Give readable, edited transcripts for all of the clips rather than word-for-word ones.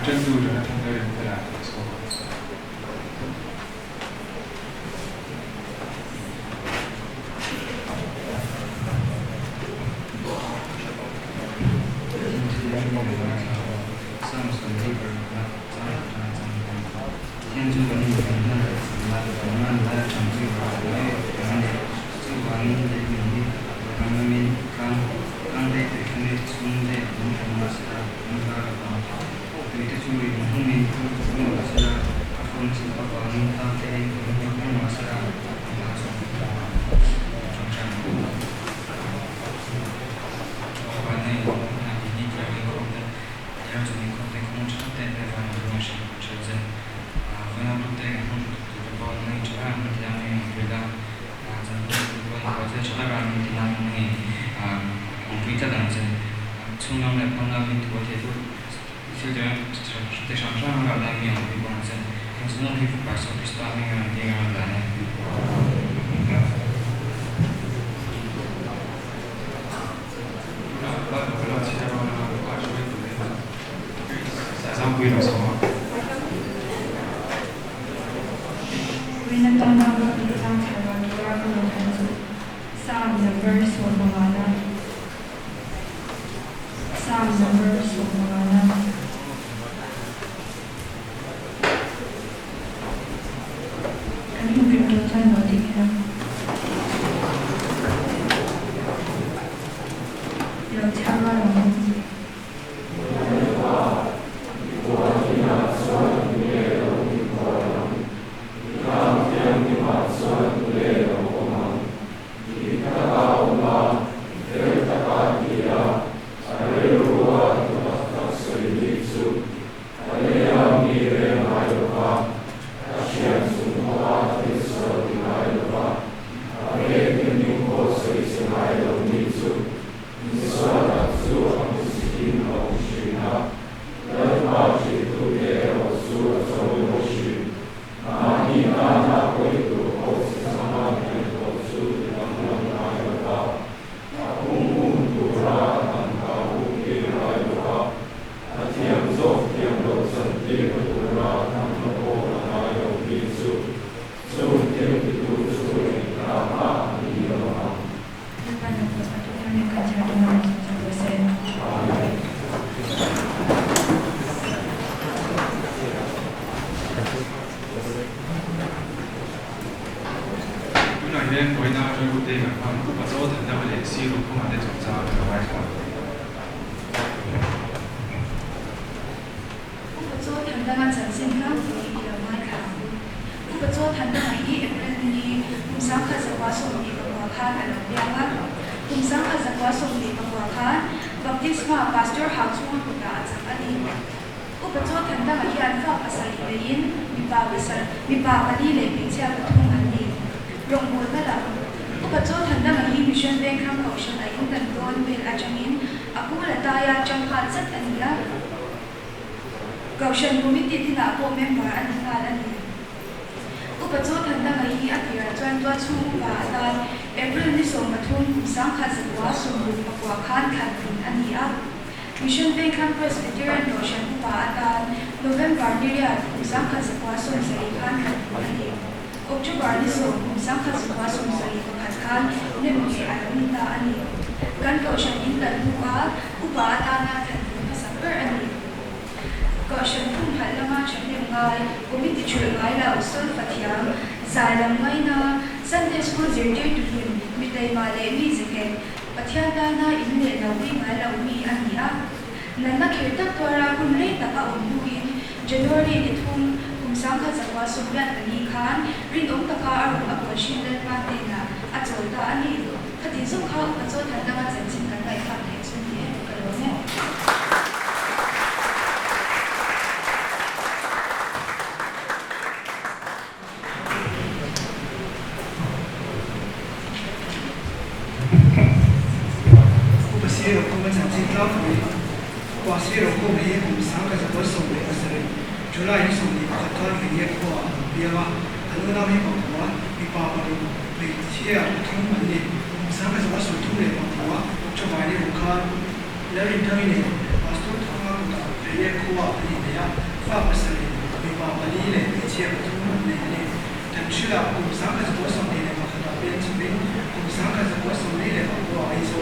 真度者同的人的来说。Lerin Tamine, Pastor Thomas, kuwa ani ya fa masali mi pa ali le che ko tu ne ne tan shila ko sang ka ko som ne ma ka ta pe chi be ko sang ka ko som ne le ko ai so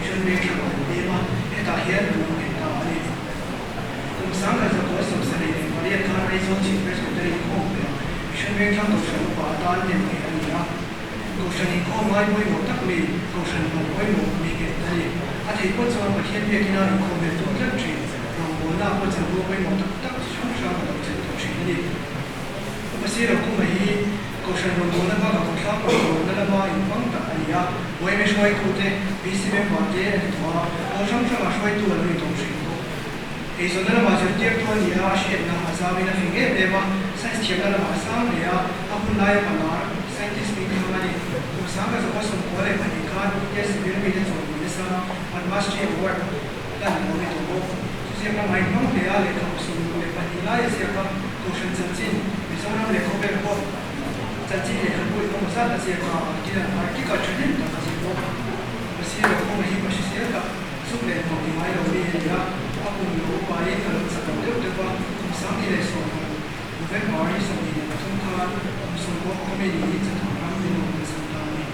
shun be ka ko ne ma eta here no ne ta ani ko sang ka ko som se ne ma le ka ai so chi pe ko te ko be shun be ka ko so pa ta ne ne ani ya ko shani ko mai moi mo tak le ko shan mo moi mo mi ke ta le a thei ko so ma hian be kina ko be to tlak chi na ko chen bu mai mo tak shang shang da chen to chi ni ma si ro ko mai ko shan ro na ba ko thla ko na ba in pang ta ani ya wai me shwai tu te bi si me ba te to ko shang shang shwai tu ni to chi ko e so na ba chen te to ni ya she na ma sa bi na finge de ba sai che na ma sa ne ya a kun lai pa na scientist ni ka ni ko sa ga so so ko le pa ni ka yes bi me de so ni sa an mastery award dan mo ni to siapa main pun dia lekang sungguh lepas nilai siapa kosong cacing misalnya lekang berpot cacing lekang pun itu masalah siapa kita artikel jadi tak kasih pun masih lekang masih masih siapa sudah mau dimai lagi dia aku lupa ini kalau sedang dia depan misalnya dia soal bukan hari sebelum dia tunggu sungguh kami ini sedang minum bersama ni.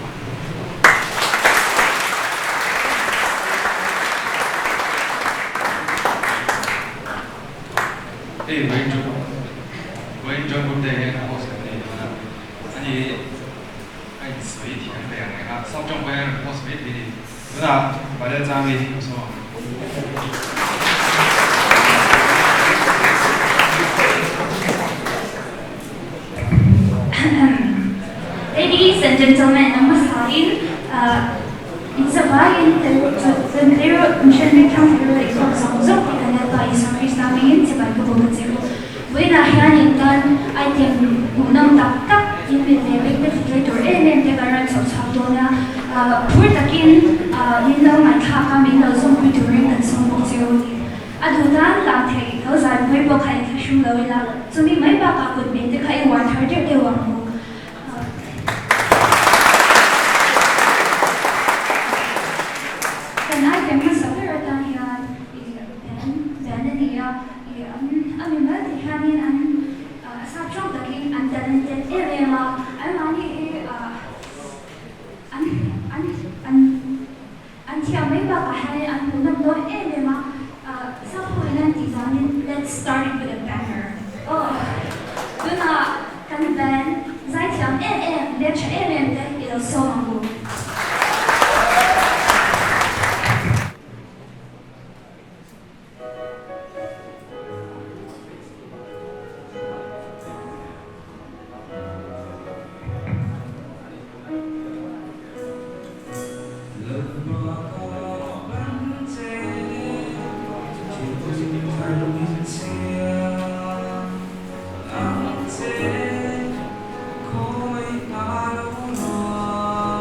이 왼쪽 군대에 포스인데 아니 아니 수위 티한데 내가 성정부에는 포스비 비리 누나 말해 자미 무슨 Ladies and gentlemen, namaskarin. Insabayan tentero menjadi kamera ikut samsung kita lihat isang Kristamin sebab kebutuhan zero. Buena hianingan item unang tak yung pinrepek na filter tegaran sa sabdona purtakin yun may kami na zoom filtering dan zoom zero. Adunan latay ikaw sa may bakay kasyong gawin lang. Sumi may baka kung may kayo water dewang mo. Let's start it with a banger. Oh, Duna kan ben, seit Jahren der Challenge der ist so gut. Come I don't know.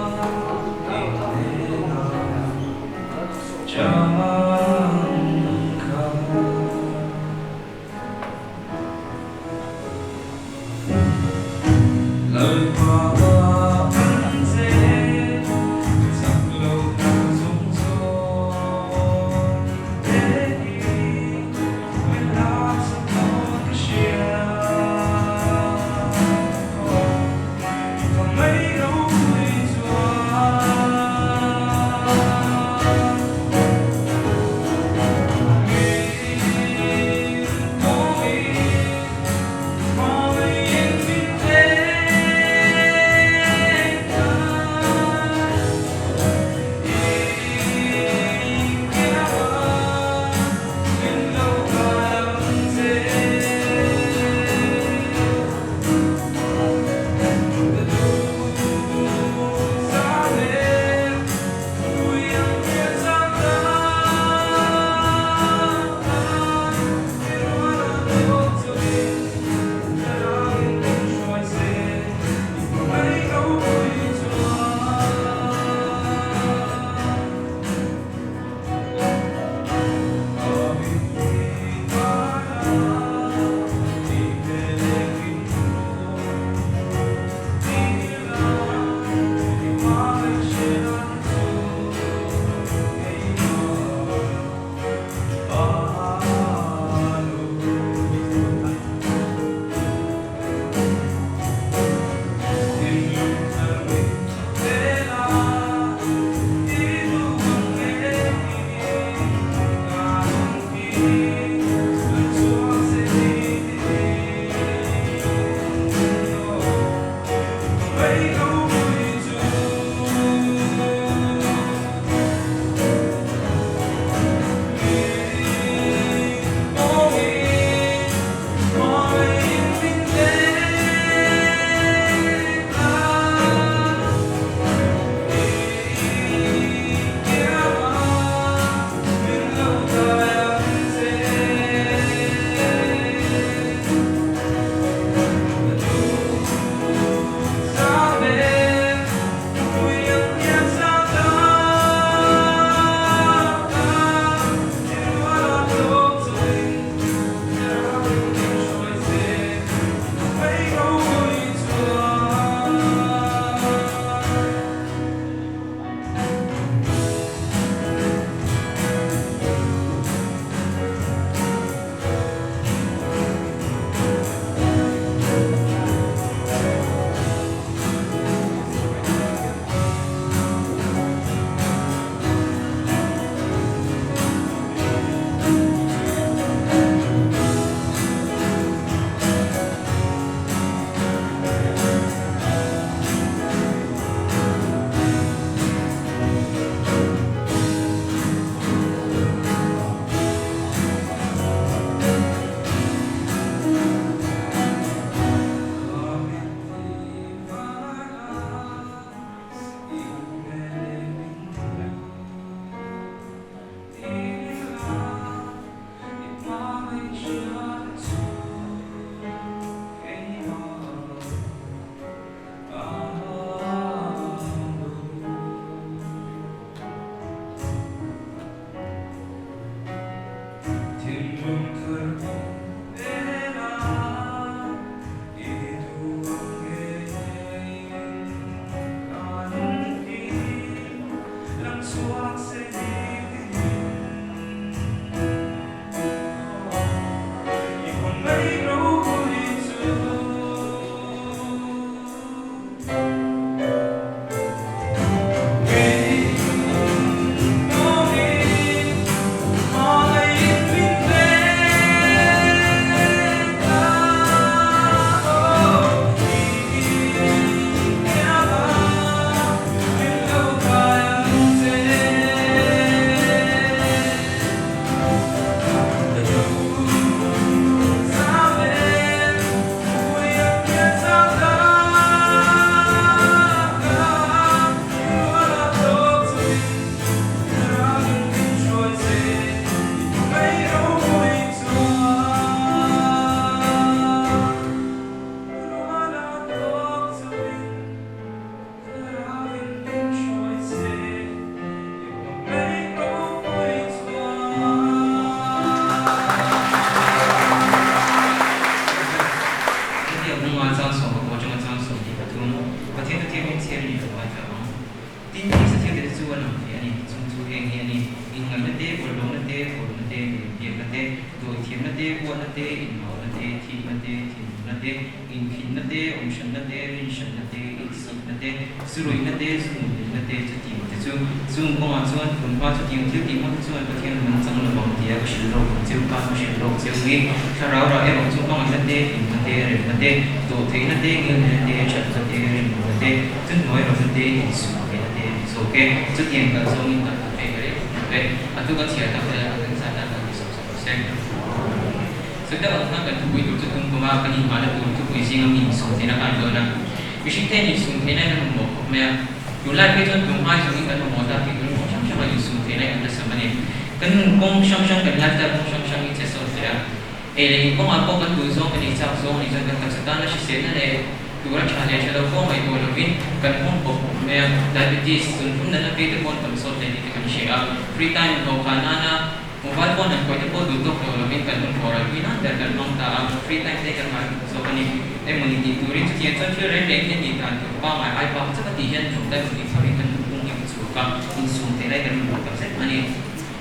Free time ko kanana mobile phone ang pwede po dudok ko lamin kan moral binan dan mang ta free time te kan so kani moni di turin tu tian chan chue ren leng ni kan ko ba mai ai ba cha ka ti hian jong dai ni thari kan kung ni chu ka in sum te lai kan mo ka set ani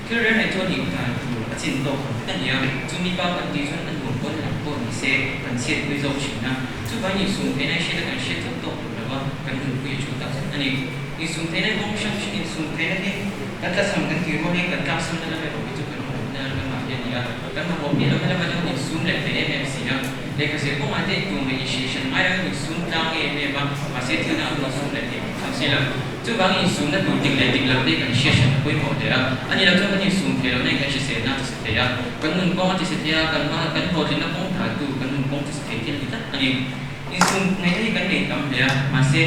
chue ren ai cho ni kan chin to kan ya chu mi ba kan ti chuan kan mo ko la ko ni se kan se kui zo chi na chu ba ni sum te nai she kan she to to ba kan hu kui chu ta set ani i sum te nai hong shang shi sum te nai kan ta sam kan ki mo ni kan ka sam na la ko chu kan na kan ma ya ni kan ma mo ni la ma ni sum le te mmc na le ka se ko ma te tu me initiation mai ra ni sum tang e me ba ma se ti na ko sum le te sam si la chu ba ni sum na tu ting le ting la te kan session ko mo de a ani la chu ni sum ke lo ne kan se se na se te ya kan nun ko ma ti se te ya kan ma kan ho tin na ko tha tu kan nun ko ti se te ti ta ani ni sum ngai ni kan ne kam le ma se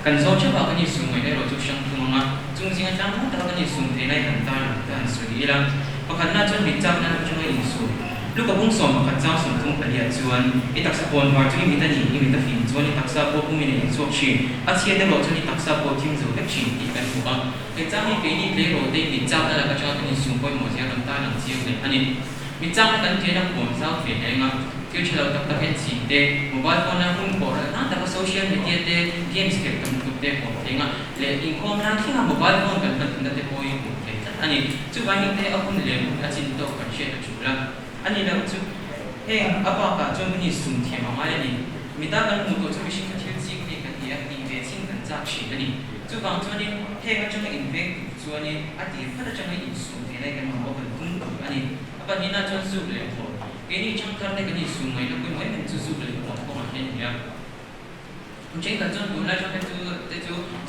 kan so cha ba kan ni sum ngai ro chu shang tu ma chung sing ta ma ta kan ni sum te nai kan ta kan su di la pa kan na chu ni chang na chu ngai sum lu ka bung som ka chang sum tung pa dia chuan i tak sa pon war chu mi ta ni mi ta fin chuan i tak sa po pu mi ni chu chi a chia de lo chu ni tak sa po tim zo vek chi i kan hu ba e chang ni pe ni le ro de ni chang na la ka cha kan ni sum po mo sia kan ta lang chi le ani mi chang na kan je na pon sa fe le nga kêu chờ tập tập hiện chỉ để mobile phone na không có là tập social media để games cái cầm cục để có thể ngã để income na khi mà mobile phone cần cần để có ý cũng thế anh ấy chú bạn những cái ông này là chính đâu cần share được chú là anh ấy là chú hey apa cả chú mình dùng tiền mà mai này mình ta cần một cái chú mình cần thiết gì cái gì cái gì về chính cần giá trị cái này chú bạn chú này hey cái chú này invest chú này anh ấy phát cho mình dùng cái này cái mà có phần cũng anh ấy apa ni na chú dùng để ini cangkar ni kini sungai nak pun main susu beli pun kau makan ya. Mungkin tak jangan guna cangkar tu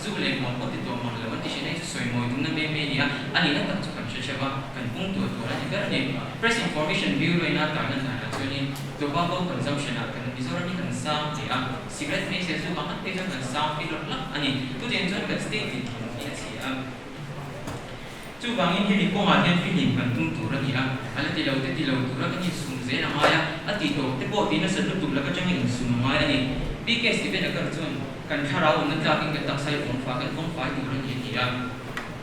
susu beli pun kau tidak mahu lepas di sini sesuai mahu tu nak beli ni ya. Ani nak tak cakap siapa kan pun tu lah juga ni. Press Information Bureau ini nak tak nak tu ni tobacco consumption akan bisa orang ni kan sam ya. Cigarette ni sesuatu banget dia kan sam itu lah. Ani tu jangan jangan kan state ni ya. Chú bang ini di kau makan film kan tung turun ya. Alat di laut tu lah kan ni zen amaya ati to te po ti na sa lutuk la ka chang in su amaya ani biggest event ka chun kan tharau na ta king ka tak sai ong fa ti ran ni ti ya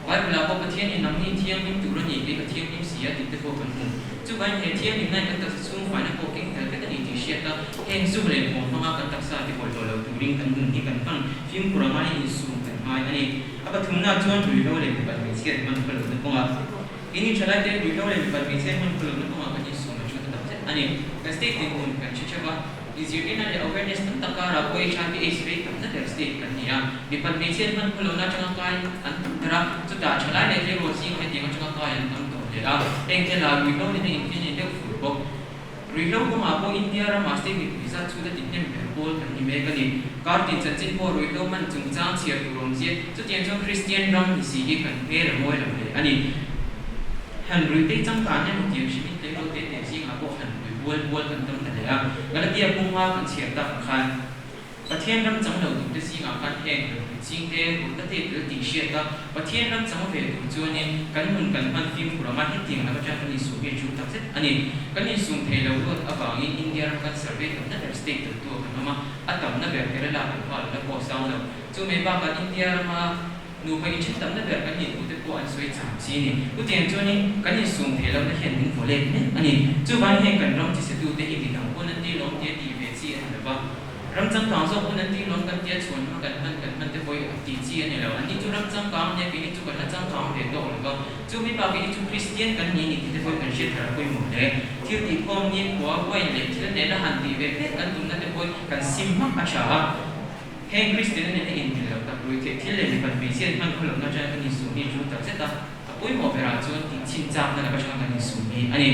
wai bla po pathian ni nam ni thiam ni tu ran ni ke ka thiam ni sia ti te po kan mu chu ban he thiam ni nai ka tak su fa na po king ka ka ni ti sia ta heng su le mo ma ka tak sa ti ko lo tu ring kan ni kan pan phim kurama ni su kan mai ani apa thumna chuan ri lo le ba mi sia man ko lo ko ma ini chalai te ri lo le ba mi sia man ko lo ko ma ka ni su ma chu ta ta ani ka state ti kun kan chi cha ba is your inner awareness ng takara ko HIV AIDS rate ng the state kaniya dipalmisian man ko na chang kai an tara so ta chalai le le ro si ka ti ko chang kai an tam to le a eng te la ri lo ni in de football ri lo ko ma po India ra master ni visa chu da tin tem bol kan ni me ka ni kar tin chan chin po ri lo man chung chang chia tu rom je chu tian chong Christian ram ni si ki kan pe ra moi la le ani han ri te chang ka ne ti shi ni te lo te si nga po han buol kan tam le a Galatia kung nga kan siya ta kan pathian ram chang lo tu te si nga kan heng sing te ku ta te ti siya ta pathian ram chang ve tu chu ni kan mun kan man film kurama hi ting na ka cha ni su ge chu ta set ani kan ni sum the lo lo abang in India ram kan survey kan na state tu kan ma atam na be ke la kan pa la po sang lo chu me ba ka India ma nu pa in chin tam na be kan ni ku te po an soi chang chi ni ku tian chu ni kan ni sum the lo na hian ning fo le ne ani chu ban he kan ram chi se tu te hi ni dang ko na ti long te ti ve chi an ba ram chang kang so ko na ti long kan tia chon ma kan man te poi ti chi ani lo ani chu ram chang kang ne pi ni chu kan na chang kang ve do lo chu mi ba pi ni chu Christian kan ni ni ti te poi kan shi thar poi mo le thil ti kom ni ko poi le thil ne na han ti ve pe kan tum na te poi kan sim ma a cha Heng Christian ne in lo ta poi te thil le kan pi sia man ko lo na cha kan ni su ni chu ta se ta poi mo pe ra chu ti chin chang na ka cha kan ni su ni ani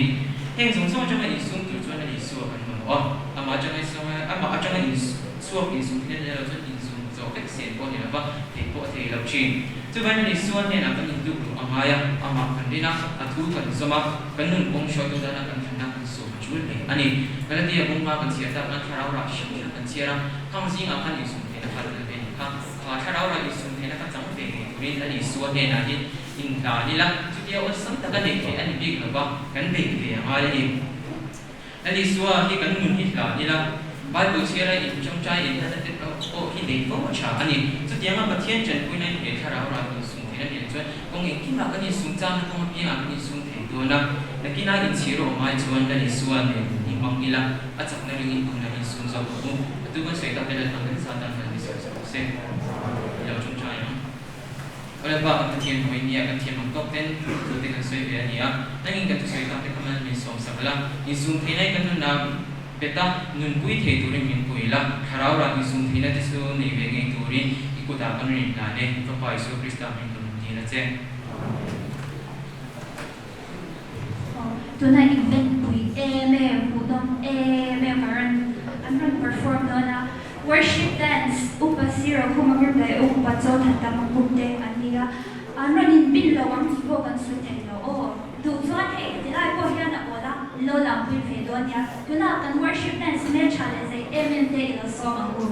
heng song song cha ni su tu chu na ni su kan mo ama cha ni su ama cha ni su ni su ne le chu ni su zo ke se po ni ba te po te lo chi chu ban ni su ne na kan ni tu ama ya ama kan ni na athu kan so ma kan nun kong sho tu da na kan na kan su chu le ani kan dia bung ma kan sia ta kan tharau ra shi kan sia ra kham si nga kan ni su ne na kan le be ka tharau ra ni su ne na ka chang be ni ani su ne na ni in ta ni la chu dia o sam ta ka de ke ani big ba kan be be ma le ni ani su hi kan nun hi la ni la Bible sia ra in trong chai in na te o hi de ko cha ani chu dia ma pathian chen pui nai ke tharau ra ni su ne ni chu kong in ki ma ka ni su cha na kong pi a ni su the do na ki na in chi ro mai chuan da ni su ne ni mang ni la a chak na ring in na ni su zo ko tu kan sei ta pe la kan sa ta ni se se ya chung chai no Oleh ba kan tian hoi ni kan tian mang tok ten tu te kan soi be ni a nangin kan tu soi ta te kan ni som sa la ni zoom the nai kan na beta nun pui the tu rin min pui la tharau ra ni zoom the na te su ni ve ngai tu rin iku ta kan rin na ne ka pai su Krista min kan ni na che tu na event pui me pudom me karan an perform do na worship dance upa zero kumagir dai upa chot hatta mangpute ania anro nin bin lo ang ko kan su te lo o tu chuan he tilai ko hian a ola lo lam pui ve do nia tuna kan worship dance me challenge ai MNT lo song ang ku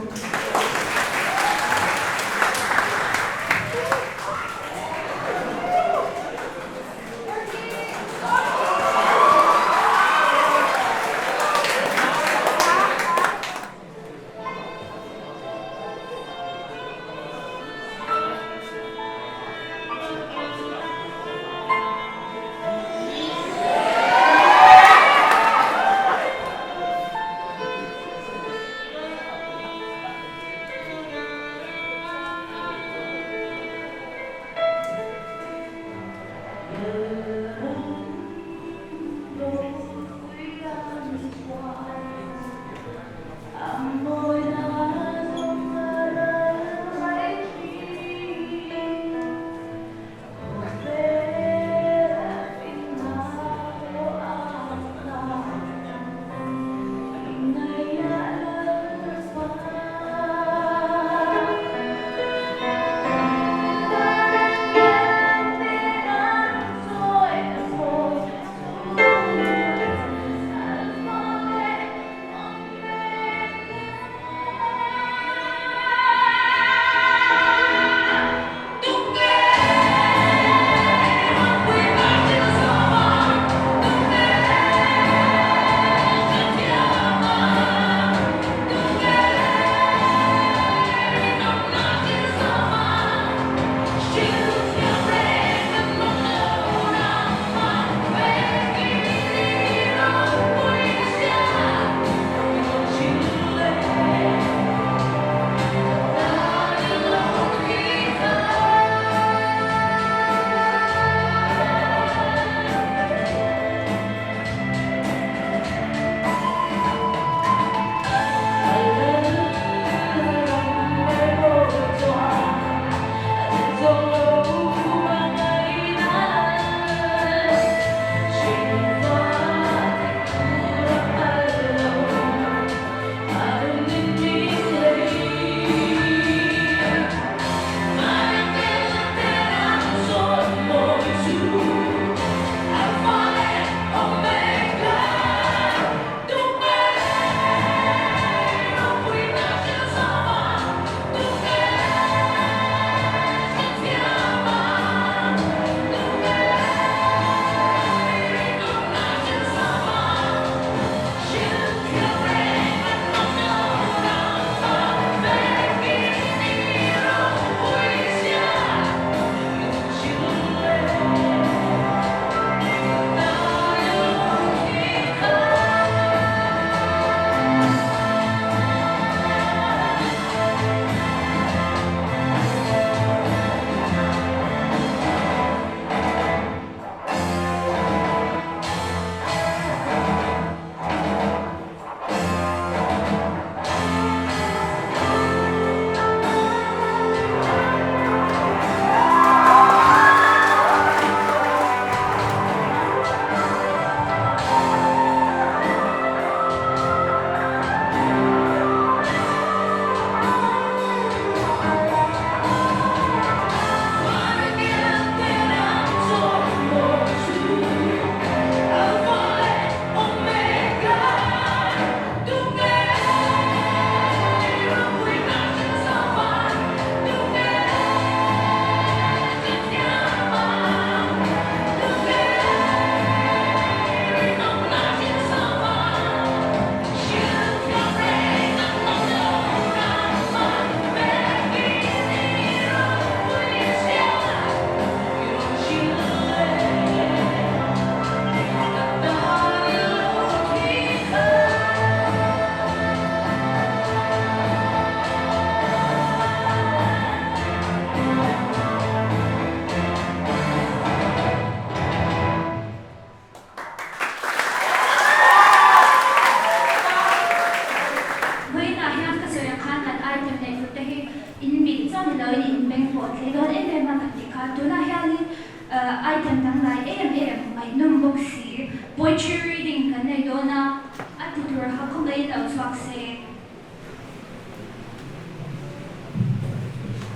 swak se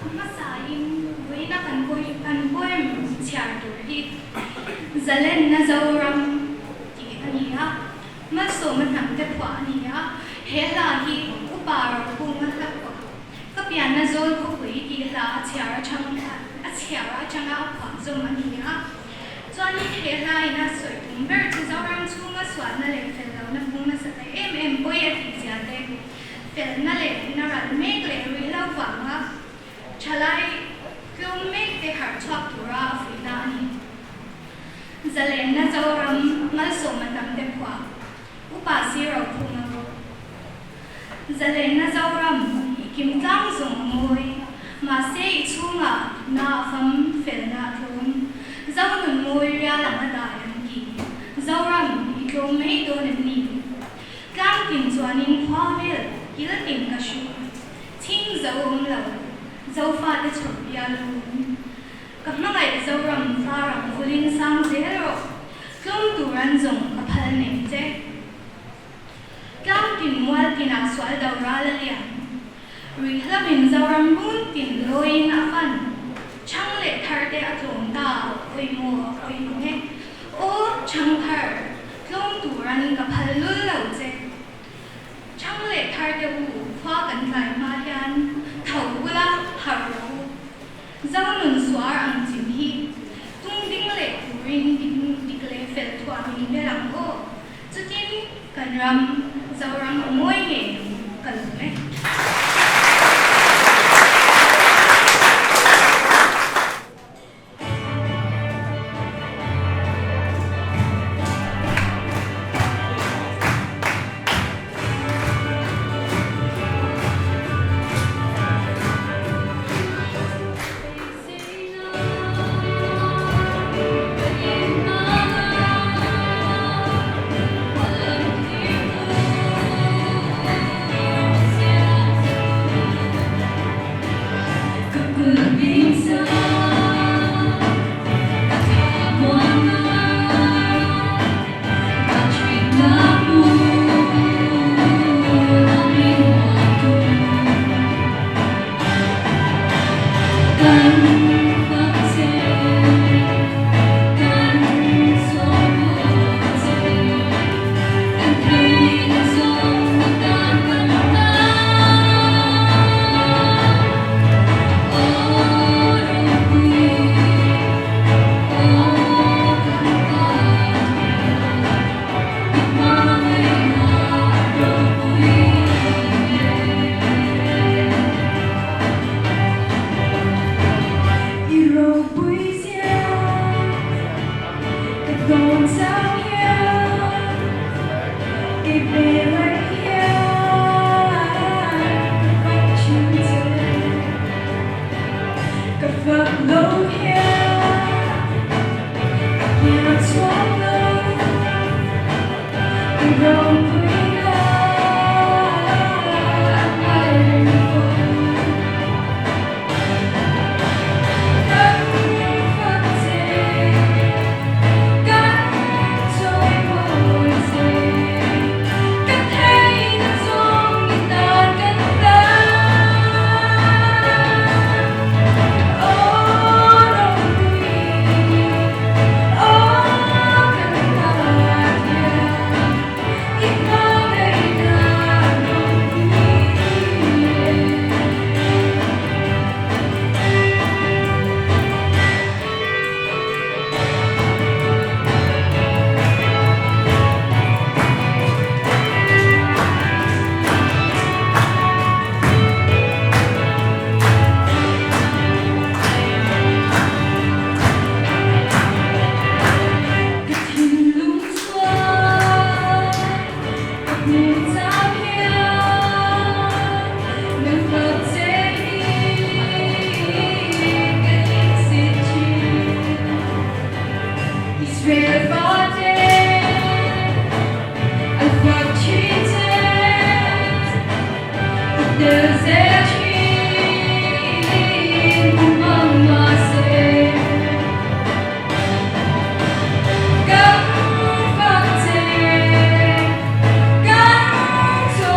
amma sain voina kan poem char tur hi zalen na zoram ti ania ma so man ham te phwa ania hela hi upar pu ma la ka pian na zol ko hui ti la char chang a chara chang a phwa zo ania Johnny hela ina soi ber chu zoram chu ma swan na le fel lo na pu na sa em boy a ti ja te fel na le na ran mek le ri lo wa ma chalai klum mek te har chok tu ra fi na ni zalen na zoram mal so ma tam te phwa upa si ro pu na ro zalen na zoram kim tang zong moi ma se I chunga na fam fel na thum zau nun moi ria la ma da yan ki zoram I klum mei do na ni kang kim chuan in khwa vel kila tim ka shu thing zo lo zo fa de chok ya lu ka mangai zoram fa ram fulin sang zero klum tu ran zong ka phal ne che kang kim wal kina swal da ra la lian ri hlabin zoram mun tin loin a fan chang le thar te a tlom ta oi mo oi ne o chang thar klum tu ran ka phal lu lo che chang le thar te u khwa kan lai ma hian thau bula har ro zau nun swar ang chim hi tung ding le ring ding dikle fel thwa ni le ram o chutin kan ram zau ram moi nge kan le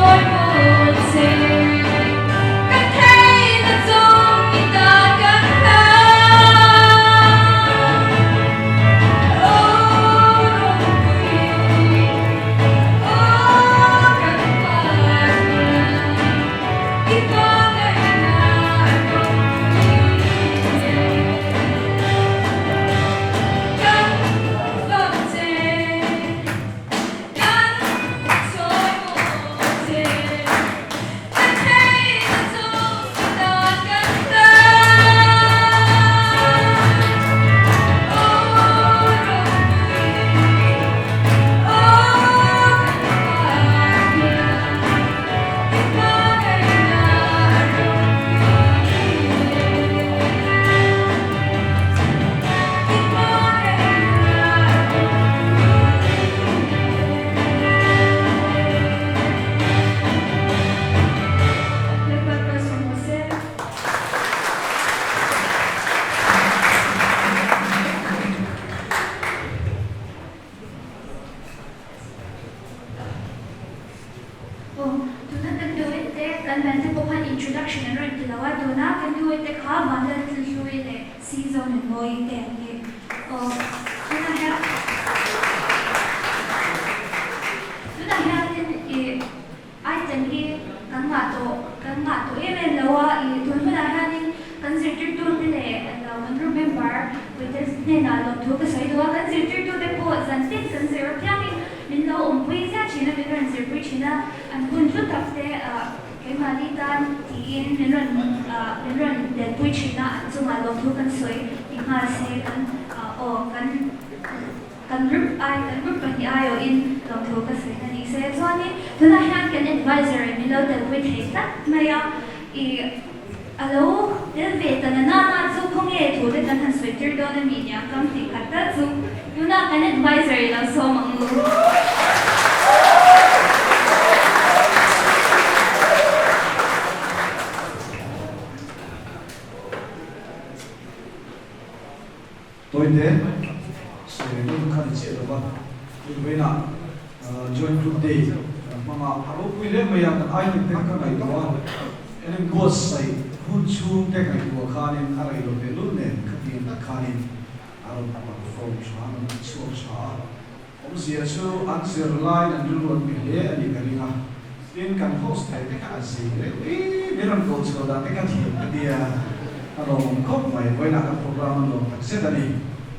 Tôi tu na kan do it te kan man te pokhan introduction and right lawa do na kan do it te kha bandal tu shui le season and boy te ni tu na ha tin item hi kan ma to even lawa tu na ha ni consider to le man remember with this ne na lo tu ka sai do consider to the po zantin consider kyami min lo pui za china min ran sir pui china an bun tu tak te ke mali tan tin min ran de pui china an chu ma lo tu kan soi i ma se kan kan group kan ai o in lo tu ka sai ni se so ni tu na han kan advisor min lo de pui the ta maya I alo del veta na na zu kong e tu de kan han sweater do na media kam ti kata zu yuna kan advisor la so mangu tôi thế sẽ luôn khăn chế được không? Vì vậy là join group day mà alo quý lẽ bây giờ cái ai thì cái này đó em có say hun chu cái này của khan em ai rồi về lúc này cái gì nó khan em alo mà phong chán nó chua chả ông sẽ cho anh sẽ lại là luôn luôn bị lẽ anh cái gì à nên cần host này cái gì đấy mấy lần có cho đã cái gì cái gì à alo không phải với là cái program nó sẽ là gì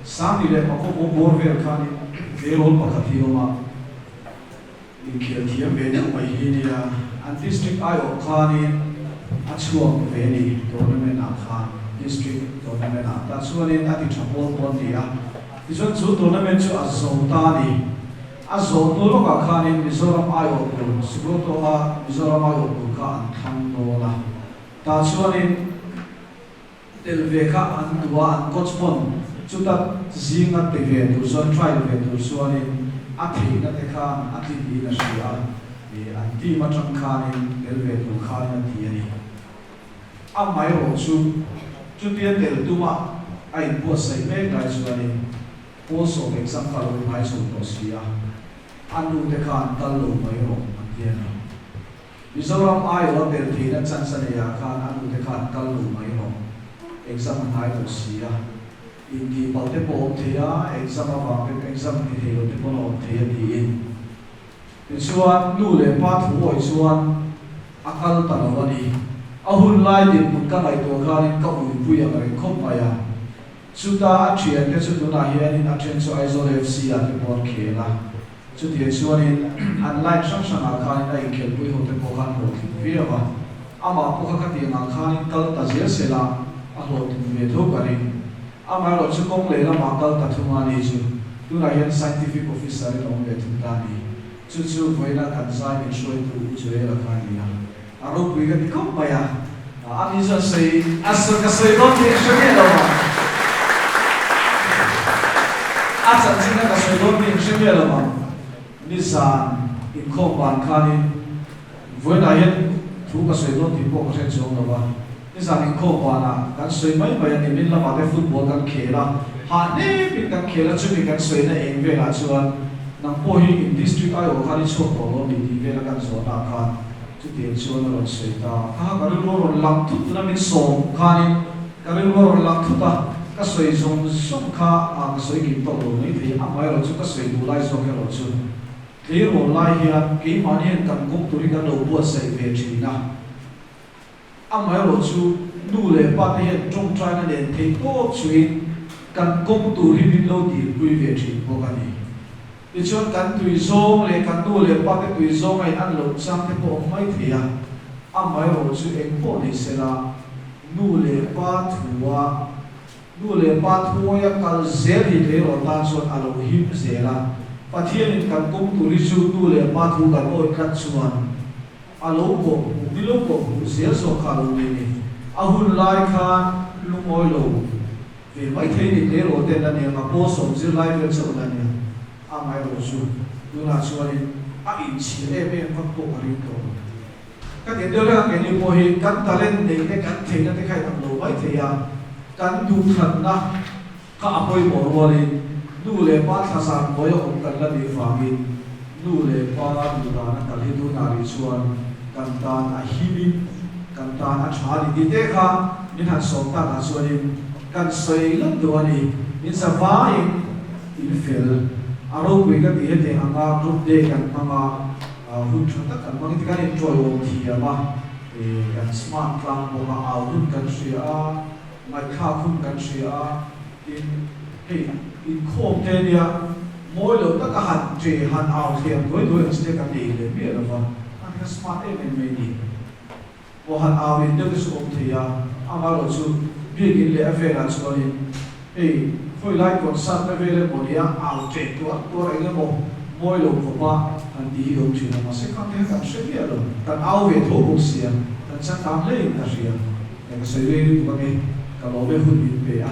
sáng đi lên mà có bốn về khan em về rồi mà cái gì mà kia thiam về những bài hi à anh district ai ở khan em anh chuộng về đi tournament à khan district tournament à ta chuộng nên anh đi chọn bốn đi à thì chọn chú tournament chú anh sầu ta đi anh sầu tôi lúc cả khan em Mizoram ai ở cùng số to à Mizoram ai ở cùng cả anh thăng đồ là ta chuộng nên del về cả anh tua anh coach pon chúng ta riêng anh về về tu son try về tu chuộng nên anh thì nó thấy khan anh thì đi là gì à thì anh đi mà trong khan nên del về tu khan anh thì anh anh máy rồi chú tiền del tu mà anh buat say mấy cái chuộng nên bố số exam cả rồi máy số đó gì à anh luôn thấy khan tal luôn máy rồi anh tiền à Mizoram ai ở del thì nó chăn sanh ya khan anh luôn thấy khan tal luôn máy rồi exam hai đó gì à Indi balte po thea exam ava exam ni theo te po no thea di in chuan nu le pa thu oi chuan akal tanawani ahun lai din put ka ngai to khanin ka ui pui a rai khop maya chuta athian te chu na hianin athen chu aizol fc a te por khela chu ti chuanin online sanction a khanin ai khel pui ho te po khan ho thi viawa ama po kha ti na khanin kal ta zia sela a ho ti me tho karin ama lo chu kong le la ma kal ta thunga ni chu tu na hian scientific officer ni ong le thun ta ni chu voina kan sai ni shoi tu chu e la khan ni a ro pui ga ni ko pa ya a ni sa sei asar ka sei lo ti shoi lo ma a chan chin ka sei lo ti shoi lo ma ni san in ko ban khan ni voina hian thu ka sei lo ti po ka se chong lo baนี่สั่งอินโคบานะการสวยไม่ไปอย่างนี้เรามาได้ฟุตบอลกันเขละหาเนี่ยเป็นการเขละชุดนี้การสวยนั่นเองเวลาชวนนักโปรฮิอินดิสทริกไอโอคาริโชโตโลดีดีเวลาการสวนอาคารชุดเดียวชวนเราสวยตาถ้าการเรื่องเราหลังทุกนั้นมีสองคานี่การเรื่องเราหลังทุกตาก็สวยจงส่งค่าสวยกินโตโลนี่ที่อ่ะไม่เราชุดก็สวยดูไล่ส่งให้เราชุดที่เราไล่เฮียกี่มันเห็นกันกุ๊กตุริกันเราบวชใส่เวทีนะanh nói rồi chú nu lệ bắt hiện trong trái này đến thấy tốt chuyện cần công tu đi bên lâu thì quy về chuyện của cái này thì cho cần tùy zong lệ cần nu lệ bắt cái tùy zong này ăn lẩu sang cái bộ mấy thì à anh nói rồi chú em bộ thì sẽ là nu lệ bắt thua ya cần dễ thì thế rồi ta cho ăn lẩu hiếm dễ là và thiên cần công tu đi chú nu lệ bắt thua cần ôi cắt chuan alo ko dilo ko sia so khalu ni ahun lai khan lungoi lo ve mai thei ni te ro te na ne ma po so zir lai ve so na ne a mai ro su tu na chuani a in chi le be ma po ri to ka te de la ke ni mo hi kan talent nei te kan thei na te khai tam lo mai thei ya kan du than na ka apoi mo ro ni du le pa tha sa mo yo kan la ni fa mi nu le pa nu da na kali tu na ri chuan kan tan a himin kan tan a thari di te kha min han som ta na chuanin kan sei lam do ani min sa vai in fel aro we ka ti hete anga group de kan anga hun thata kan mang ti kan enjoy o thi ama kan smart plan bo ma au hun kan sia mai kha khum kan sia in hey in khom te nia moi lo ta ka han che han au thiam doi doi ste ka ti le mi lo va an ka smart e me ni bo han au in de su om thia anga lo chu bi gin le affair chu ni hey foi lai kon san me vele mo dia au che to ai le mo moi lo ko pa an di ho chi na ma se ka te ka se dia lo tan au ve tho ko sia tan san tam le ta sia ka se le tu ka me ka lo be hu bi pe a